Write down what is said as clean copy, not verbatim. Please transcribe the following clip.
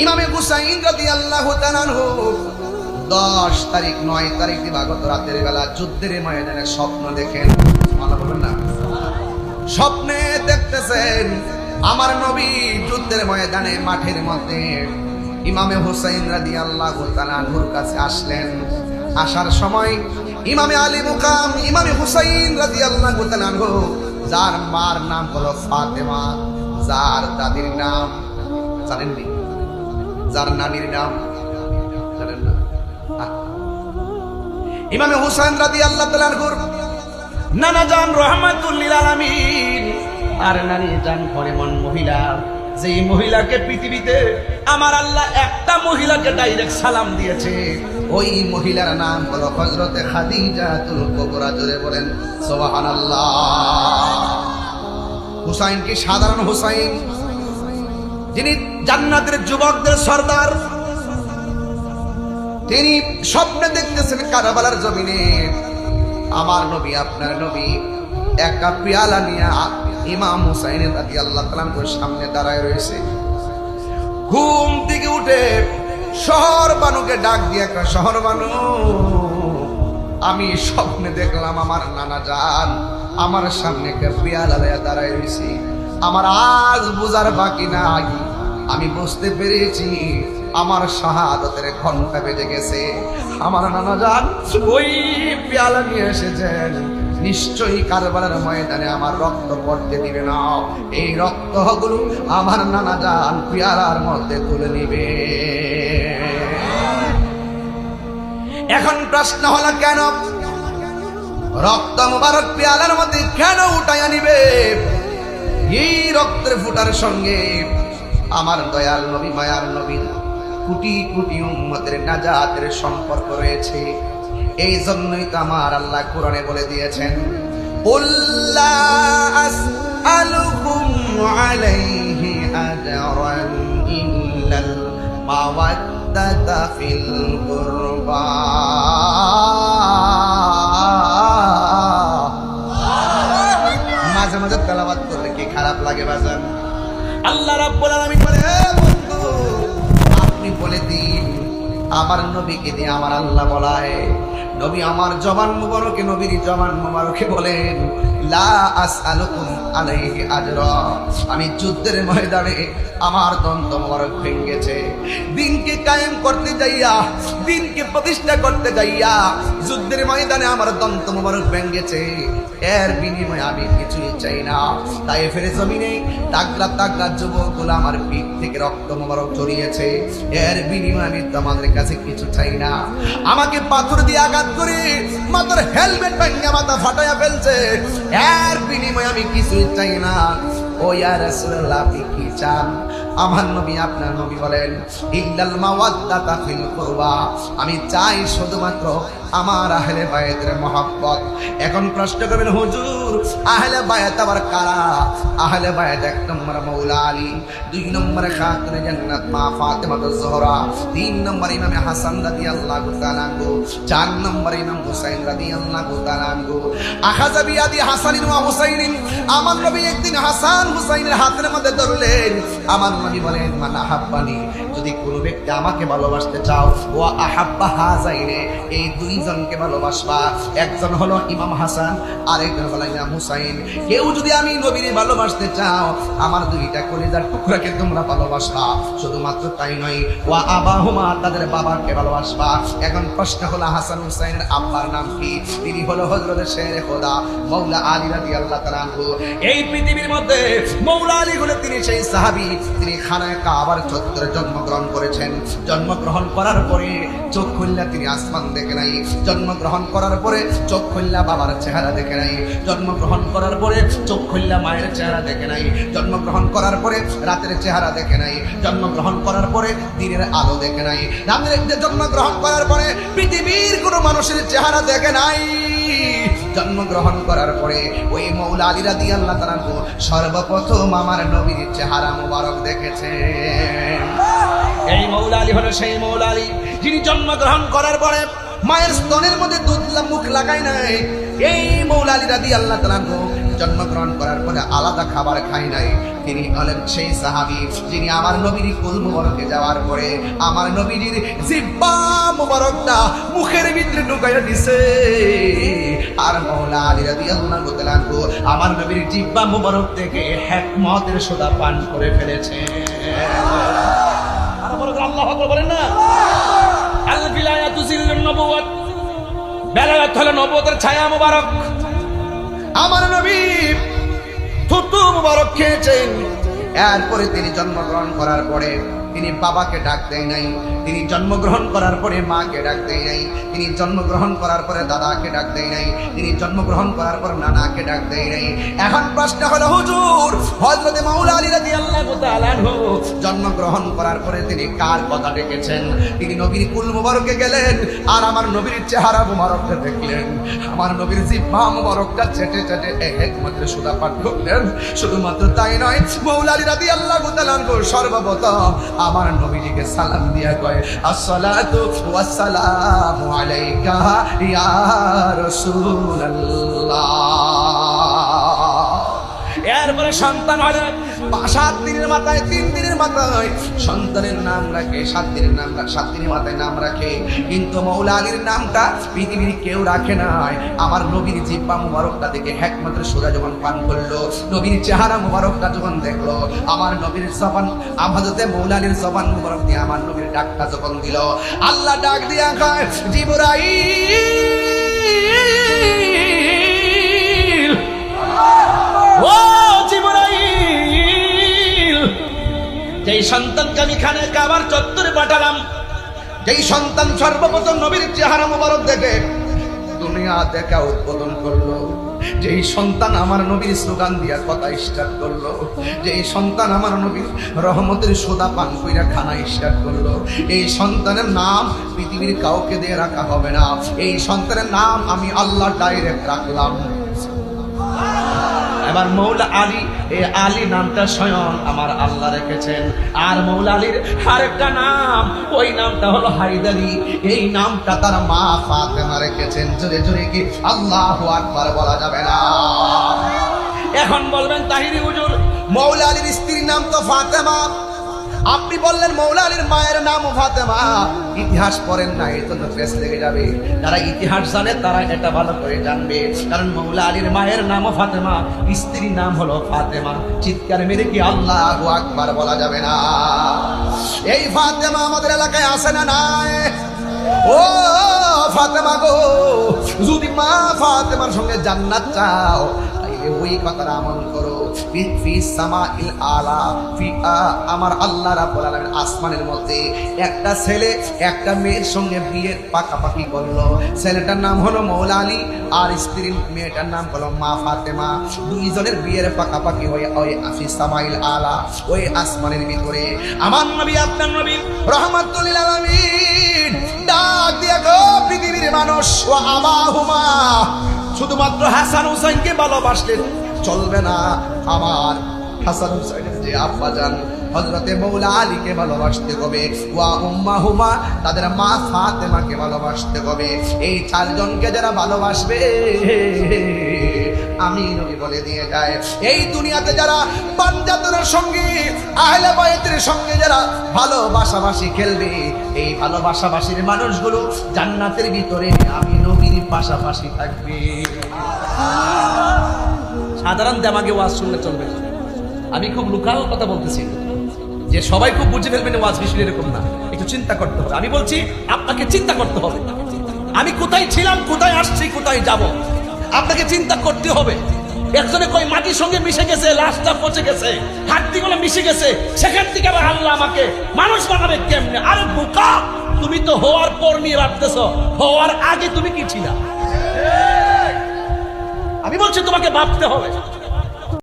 ইমামে হুসাইন রাদিয়াল্লাহু তাআলা আনহু 10 তারিখ 9 তারিখ দিবাগত রাতের বেলা যুদ্ধের ময়দানে স্বপ্ন দেখেন। সুবহানাল্লাহ বলেন না? স্বপ্নে দেখতেছেন আমার নবী যুদ্ধের ময়দানে মাঠের মধ্যে ইমামে হুসাইন রাদিয়াল্লাহু তাআলা আনহুর কাছে আসলেন। আসার সময় ইমামে আলী মুকাম ইমামে হুসাইন রাদিয়াল্লাহু তাআলা আনহু, যার মার নাম হলো ফাতেমা, যার দাদির নাম জানেননি, যার নানির নাম জানেন না, ইমামে হুসাইন রাদিয়াল্লাহু তাআলা আনহুর নানা জান রাহমাতুল লিল আলামিন আর নানি জান পরিমন মহিলা, যেই মহিলাকে পৃথিবীতে আমার আল্লাহ একটা মহিলাকে ডাইরেক্ট সালাম দিয়েছে, ওই মহিলার নাম হলো হযরতে খাদিজাতুল কুবরা। জোরে বলেন সুবহানাল্লাহ। হুসাইন কি সাধারণ হুসাইন, যিনি জান্নাতের যুবকদের সর্দার। তিনি স্বপ্নে দেখতেছেন কারবালার জমিনে আমার নবী, আপনার নবী একটা পেয়ালা নিয়ে ইমাম হুসাইন রাদিয়াল্লাহু তাআলা আনহুর সামনে দাঁড়ায় রয়েছে। ঘুম থেকে উঠে শহর বানুকে ডাক দিয়ে, একটা শহর বানু, আমি স্বপ্নে দেখলাম আমার নানা জান আমার সামনে একটা পেয়ালা নিয়ে দাঁড়ায় রয়েছে। আমার আজ বুঝার বাকি নাই, আমি বুঝতে পেরেছি আমার শাহাদাতের ঘন্টা বেজে গেছে। আমার নানা জান ওই পেয়ালা নিয়ে এসেছেন, নিশ্চয়ই কারবালার ময়দানে আমার রক্ত পড়তে দিবে না। এই রক্তগুলো আমার নানা জান পেয়ালার মধ্যে তুলে নিবে। এখন প্রশ্ন হলো, কেন রক্ত মুবারক পেয়ালার মধ্যে কেন উঠাইয়া নিবে? এই রক্তের ফুটার সঙ্গে আমার দয়াল নবী, মায়ার নবীর কোটি কোটি উম্মতের নাজাতের সম্পর্ক রয়েছে। এই জন্যই তো আমার আল্লাহ কোরআনে বলে দিয়েছেন, কুল্লা আসআলুকুম আলাইহি আজরান ইল্লাল মাওয়াদ্দাতা ফিল কুরবা। মাঝে মাঝে তেলাওয়াত করলে কি খারাপ লাগে বাজান? আল্লাহ রাব্বুল আলামিন বলে, বন্ধু আপনি বলে দিন আমার নবীকে দিয়ে আমার আল্লাহ বলায়, নবী আমার জবান মুবারকে, নবীর জবান মুবারকে বলেন, লা আসআলুকুম আলাইহি আজরা। আমি যুদ্ধের ময়দানে আমার দন্ত মুবারক ভেঙেছে, দিনকে কায়েম করতে যাইয়া, দিনকে প্রতিষ্ঠা করতে যাইয়া যুদ্ধের ময়দানে আমার দন্ত মুবারক ভেঙেছে। এর বিনিময়ে আমি কিছুই চাই না। তায়েফের জমিনে তাগড়া তাগড়া যুবকগুলো আমার পিঠ থেকে রক্ত মুবারক ঝরিয়েছে, এর বিনিময়ে আমি তোমাদের কাছে কিছু চাই না। আমাকে পাথর দিয়ে আঘাত করে মাথার হেলমেট ভেঙে মাথা ফাটাইয়া ফেলছে, এর বিনিময়ে আমি কিছুই চাই না। ও ইয়া রাসূলুল্লাহ, আপনি কি চান? আমার নবী, আপনার নবী বলেন, ইল্লাল মাওয়াদ্দাতা ফিল কুরবা। আমি চাই শুধুমাত্র আমার আহলে বায়াতের মহব্বত। এখন প্রশ্ন করবেন, হুজুর আহলে বায়াত আবার কারা? আহলে বায়াত 1 নম্বর মাওলা আলী, 2 নম্বরে খাতুনে জান্নাত মা ফাতেমাতুজ জোহরা, 3 নম্বরে ইমামে হাসান রাদিয়াল্লাহু তাআলা আনহু, 4 নম্বরে ইমাম হুসাইন রাদিয়াল্লাহু তাআলা আনহু। আখাযা বিয়াদি হাসানিন ওয়া হুসাইনিন। আমার নবী একদিন হাসান হুসাইনের হাতের মধ্যে ধরলেন। আমার নবী বলেন, মান আহাব্বানি, যদি কোনো ব্যক্তি আমাকে ভালোবাসতে চাও, ওয়া আহাব্বা হাযাইনে, এই দুইজনকে ভালোবাসবা। একজন হলো ইমাম হাসান, আরেকজন হলো ইমাম হুসাইন। কেউ যদি আমি নবীকে ভালোবাসতে চাও, আমার দুইটা কলিজার টুকরাকে তোমরা ভালোবাসবা। শুধুমাত্র তাই নয়, ওয়া আবাহুমা, তাদের বাবাকে ভালোবাসবা। এখন প্রশ্ন হলো, হাসান হুসাইনের আব্বার নাম কি? তিনি হলো হযরত শেরে খোদা মাওলা আলী রাদিয়াল্লাহু তাআলা আনহু। এই পৃথিবীর মধ্যে মাওলা আলী হলো তিনি সেই সাহাবী, তিনি খানায় কাবার চত্বরে জন্মগ্রহণ করেছেন। জন্মগ্রহণ করার পরে চোখ খুললা তিনি আসমান দেখে নাই। জন্মগ্রহণ করার পরে চোখ খুললা বাবার চেহারা দেখে নাই। জন্মগ্রহণ করার পরে চোখ খুললা মায়ের চেহারা দেখে নাই। জন্মগ্রহণ করার পরে রাতের চেহারা দেখে নাই। জন্মগ্রহণ করার পরে দিনের আলো দেখে নাই। জন্মগ্রহণ করার পরে পৃথিবীর কোনো মানুষের চেহারা দেখে নাই। জন্মগ্রহণ করার পরে ওই মাওলা আলী রাদিয়াল্লাহু তাআলা সর্বপ্রথম আমার নবীর চেহারা মুবারক দেখেছেন। এই মাওলা আলী হলো সেই মাওলা আলী যিনি জন্মগ্রহণ করার পরে মায়ের স্তনের মধ্যে দুধ মুখ লাগায় নাই, এই মৌলা আলী রাদিয়াল্লাহু তাআলা জন্মগ্রহণ করার পরে আলাদা খাবার খায় নাই। তিনি হলেন সেই সাহাবী যিনি আমার নবীর কুল মুবারকে যাওয়ার পরে আমার নবীর জিহ্বা মুবারকটা মুখের ভিতরে ঢুকাইয়া দিছে। আর মৌলা আলী রাদিয়াল্লাহু তাআলা আমার নবীর জিহ্বা মুবারক থেকে হিকমতের সোদা পান করে ফেলেছে। আর বড় আল্লাহু আকবার বলেন না। আল বিলায়াতু জিল্লুন নবুওয়াত, বেলায়াত হলো নবুয়তের ছায়া মুবারক। আমার নবী থুতু মুবারক খেয়েছেন। এরপরে তিনি জন্মগ্রহণ করার পরে তিনি বাবাকে ডাক দেয় নাই, তিনি জন্মগ্রহণ করার পরে মাকে ডাক দেয় নাই, তিনি জন্মগ্রহণ করার পরে দাদাকে ডাক দেয় নাই, তিনি জন্মগ্রহণ করার পর নানাকে ডাক দেয় নাই। এখন প্রশ্ন হলো হুজুর, হযরত মাওলা আলী রাদিয়াল্লাহু তাআলা জন্মগ্রহণ করার পরে তিনি কার কথা ডেকেছেন? তিনি নবীর কুল মুবারকে গেলেন আর আমার নবীর চেহারা মুবারকটা দেখলেন। আমার নবীর জিহ্বা মুবারকটা চেটে চেটে হিকমতের সুধা পান করলেন। শুধুমাত্র তাই নয়, মাওলা আলী রাদিয়াল্লাহু তাআলা সর্বপ্রথম আমার নবীজিকে সালাম দিয়া কয়, আসসালাতু ওয়াসসালামু আলাইকা ইয়া রাসূলুল্লাহ। এরপরে সন্তান হলে 7 দিনের মাথায় 3 দিনের মাথায় সন্তানের নাম রাখে, 7 দিনের নাম রাখে, 7 দিনের মাথায় নাম রাখে। কিন্তু মাওলা আলীর নামটা পৃথিবীর কেউ রাখে নাই। আমার নবীর জিহ্বা মুবারকটা থেকে হিকমতের সুরা যখন পান করলো, নবীর চেহারা মুবারকটা যখন দেখলো, আমার নবীর জবান হযরত মাওলা আলীর জবান মুবারক দিয়ে আমার নবীর ডাকটা যখন দিল, আল্লাহ ডাক দিয়া কয়, জিবরাইল, ও জিবরাইল, যেই সন্তানকে আমি খানে কাবার চত্বরে পাঠালাম, যেই সন্তান সর্বপ্রথম নবীর চেহারা মুবারক দেখে দুনিয়া দেখা উদ্বোধন করলো, যেই সন্তান আমার নবীর স্লোগান দিয়া কথা স্টার্ট করলো, যেই সন্তান আমার নবীর রহমতের সোদা পান কইরা খানা স্টার্ট করলো, এই সন্তানের নাম পৃথিবীর কাউকে দিয়ে রাখা হবে না। এই সন্তানের নাম আমি আল্লাহ ডাইরেক্ট রাখলাম। এবার মৌলা আলী, এই আলী নামটা স্বয়ং আমার আল্লাহ রেখেছেন। আর মৌলা আলীর আরেকটা নাম, ওই নামটা হলো হায়দারি। এই নামটা তার মা ফাতেমা রেখেছেন। জোরে জোরে কি আল্লাহু আকবার বলা যাবে না? এখন বলবেন তাহিরি হুজুর, মৌলা আলীর স্ত্রীর নাম তো ফাতেমা, আপনি বললেন মৌলা আলীর মায়ের নাম ফাতেমা। ইতিহাস পড়েন না, এই জন্য পেছ লেগে যাবে। যারা ইতিহাস জানে তারা এটা ভালো করে জানবে। কারণ মৌলা আলীর মায়ের নামও ফাতেমা, স্ত্রীর নাম হলো ফাতেমা। চিৎকার মেরে কি আল্লাহু আকবার বলা যাবে না? এই ফাতেমা আমাদের এলাকায় আছে না নাই? ও ফাতেমা গো, যদি মা ফাতেমার সঙ্গে জান্নাত চাও তাইলে ওই কথাটা আমল করো। আমার আল্লাহ রাব্বুল আলামিন আসমানের মধ্যে একটা ছেলে একটা মেয়ের সঙ্গে বিয়ের পাকাপাকি করলো। ছেলেটার নাম হলো মৌলা আলী আর স্ত্রীর মেয়েটার নাম হলো মা ফাতেমা। দুইজনের বিয়ের পাকাপাকি হয়ে ওই ফিস সামাইল আলা, ওই আসমানের ভিতরে আমার নবী আপনার নবী রাহমাতুল লিল আলামিন ডাক দিয়া গো পৃথিবীর মানুষ, ও আবাহুমা, শুধুমাত্র হাসান হুসাইনকে ভালোবাসলে চলবে না, আমার হাসান হুসাইনের যে আব্বা জান হযরতে মাওলা আলীকে ভালোবাসতে হবে, ওয়া উম্মাহুমা, তাদের মা ফাতেমাকে ভালোবাসতে হবে। এই 4 জনকে যারা ভালোবাসবে, আমি নবী বলে দিয়ে যায়, এই দুনিয়াতে যারা পাঞ্জাতের সঙ্গে আহলে বাইতের সঙ্গে যারা ভালোবাসাবাসি খেলবে, এই ভালোবাসাবাসির মানুষগুলো জান্নাতের ভিতরে আমি নবীর পাশাপাশি থাকবে। সাধারণ জামাকে ওয়াজ শুনলে চলবে না। আমি খুব লোকাল কথা বলতেছি, যে সবাই খুব বুঝে ফেলবেন ওয়াজ বিষয় এরকম না, একটু চিন্তা করতে হবে। আমি বলছি আপনাকে চিন্তা করতে হবে, আমি কোথায় ছিলাম, কোথায় আসছি, কোথায় যাব, আপনাকে চিন্তা করতে হবে। একজনে কই মাটির সঙ্গে মিশে গেছে, লাশটা পচে গেছে, হাড্ডিগুলো মিশে গেছে, সেখান থেকে আবার আল্লাহ আমাকে মানুষ বানাবে কেমনে? আরে বোকা, তুমি তো হওয়ার পর নিয়ে ভাবতেছো, হওয়ার আগে তুমি কি ছিলা? আমি বলছি তোমাকে ভাবতে হবে।